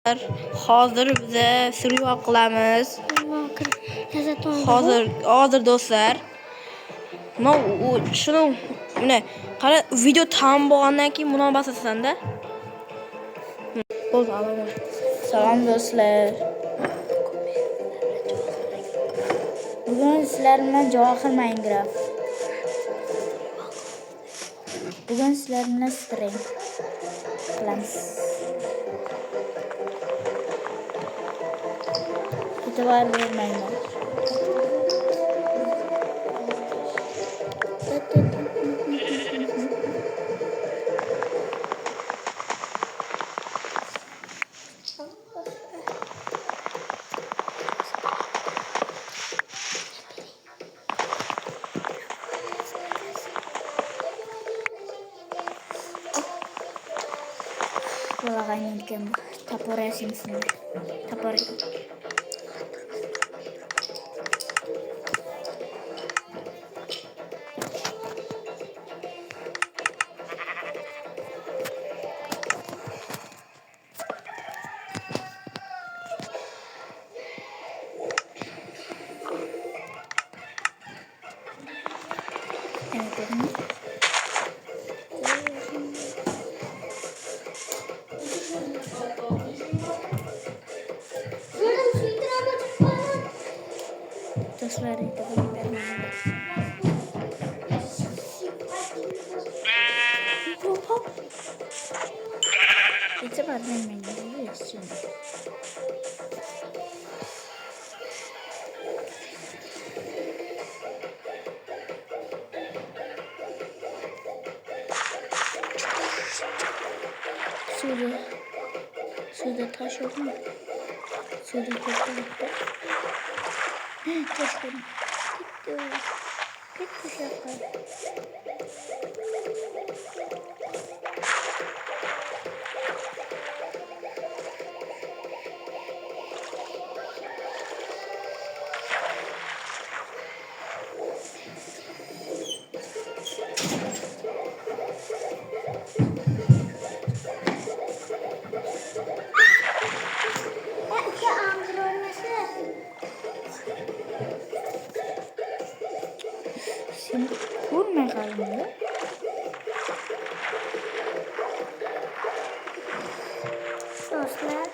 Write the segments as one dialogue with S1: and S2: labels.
S1: Hozir bize survival qilamiz. Hozir do'stlar. Shuni mana qara video tamom bo'lgandan keyin buni basasan-da. Bo'ldi, avval. Salom do'stlar. Bugun sizlar bilan Johir Minecraft. Bugun sizlar bilan stream qilamiz. E'tibor bermanglar. Bolag'ayning ekan taporasingizmi? Tapor. Do'stlar, e'tibor bermanglar. E'tibor bermanglar. Suda taş yok mu? Suda taş yok. Taş yok. Gitti şaka. Şimdi vurma kalındı. Dostlar.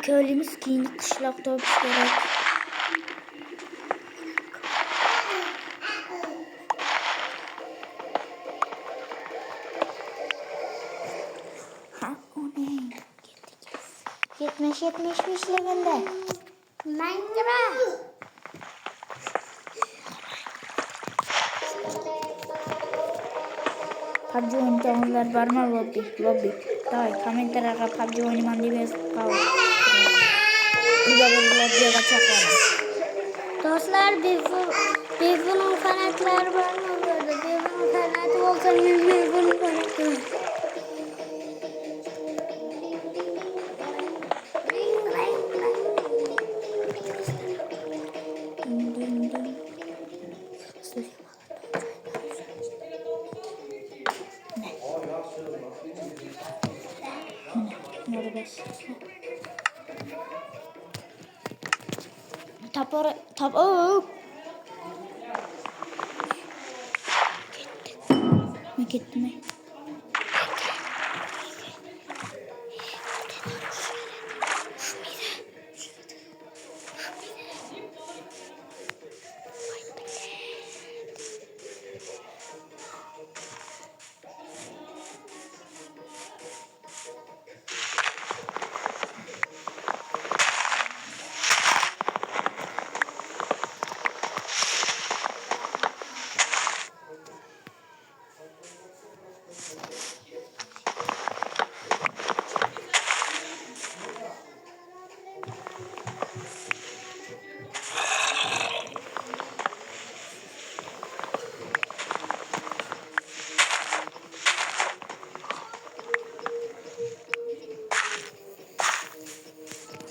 S1: Köylümüz keyin qishloqda o'pish kerak. Yetmiş levelde. Minecraft. PUBG oynayanlar var mı lobby? Davay komentarlarga PUBG oynaman deb yozib qol. Burada bir lobbyga chaqiraman. Do'stlar, Befunun fanatlari var mı burada? Befunun fanati bo'lsangiz Befunun fanati. Tapor. Gitti mi?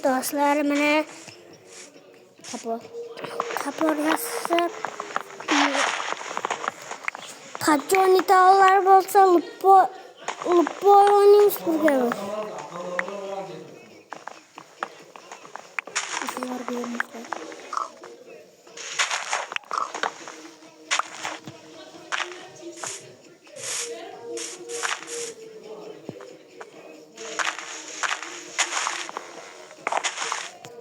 S1: Dostlar, mana kapor yasab
S2: PUBG oynaydiganlar bo'lsa, Lupo o'ynaymiz birga.
S1: Sizlar görmüşler.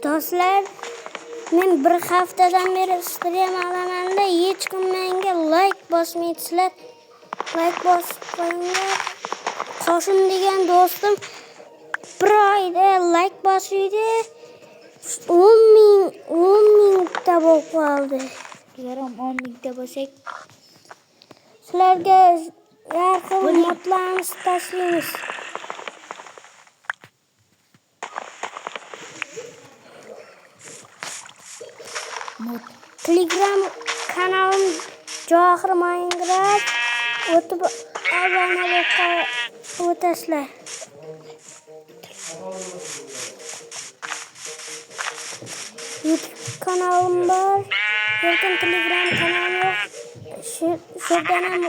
S2: Do'stlar, men bir haftadan beri stream olamanda hech kim menga like bosmaysizlar. Like bosib qo'yinglar. Qo'shim degan do'stim bir oyda like bosiydi. 10 mingta bo'lib qoldi.
S1: Yaram 10 mingta bo'lsak,
S2: Sizlarga har xil modlarni tashlaymiz. Telegram kanalim Johir Minecraft o'tib obuna bo'lib o'tasizlar. YouTube kanalim bor, lekin Telegram kanalim yo'q. Shundan ham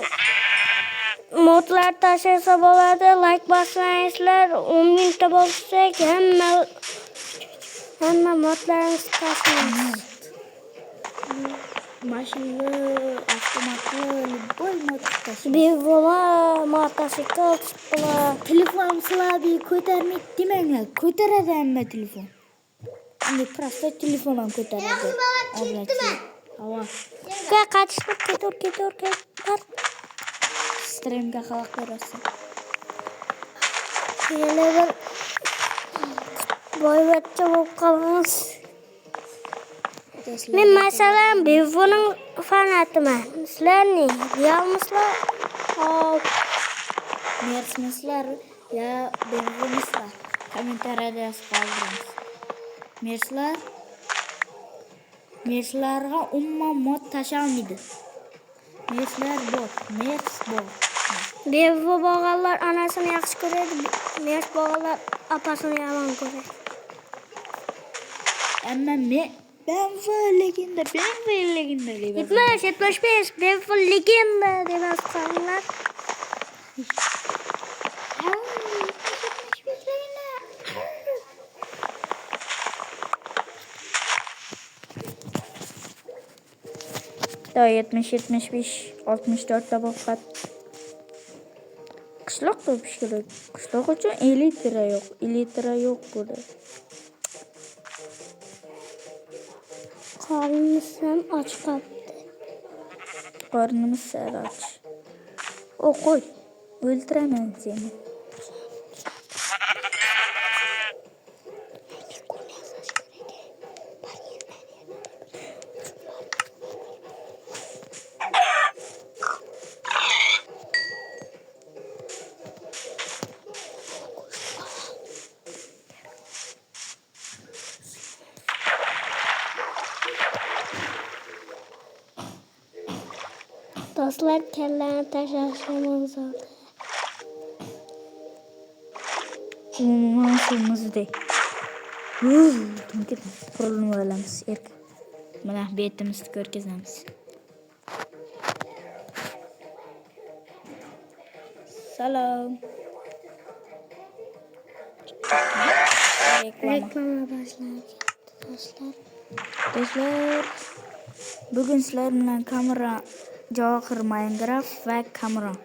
S2: modlar tashlasa bo'ladi. Like bosmaysizlar. 10 mingta bo'lsak hamma modlarni tashlaymiz.
S1: Mashina, avtomatli, любой mod tashlaymiz.
S2: Bevola motosikl chiqdilar.
S1: Telefon slabi ko'tarmaydi demanglar. Ko'taradi hamma telefon. Endi prosta telefon ham ko'taradi. Oblachi. Havo.
S2: Ketur.
S1: Streamga xalaq berasiz.
S2: Yana bir boyvachcha bo'lib qolamiz. Men masalan Bevoning fanatiman. Sizlarni realmisizlar? Hop.
S1: Mersizlar ya Bevomisizlar. Kommentariyada yozib qoldiramiz. Merslarga umuman mod tashalmaydi. Merslar bor.
S2: Bevo bo'g'anlar onasini yaxshi ko'radi. Mers bo'g'anlar opasini yomon ko'radi.
S1: Amma Bevo legenda deb.
S2: 75 Bevo legenda deb yozganlar.
S1: Da 70, 64 da bo'lib. Qishloq topish kerak. Qishloq uchun elitra yo'q burada.
S2: Qornimiz ham och qoldi.
S1: Qornimiz sal och. O qo'y. O'ldiraman seni.
S2: Do'stlar, kallani tashlashimiz oldi.
S1: Umuman suvimizdek. Qurilma olamiz. Mana betimizni ko'rkazamiz. Salom.
S2: Reklama boshlandi.
S1: Do'stlar, bugun sizlar bilan Johir Minecraft va Kamron.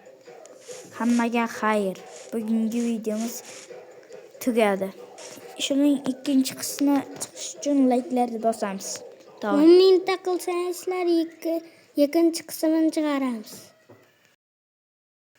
S1: Hammaga xayr. Bugungi videomiz tugadi. Shuning ikkinchi qismi chiqish uchun like'larni bosamiz.
S2: 10 mingta qilsangizlar ikkinchi qismini chiqaramiz.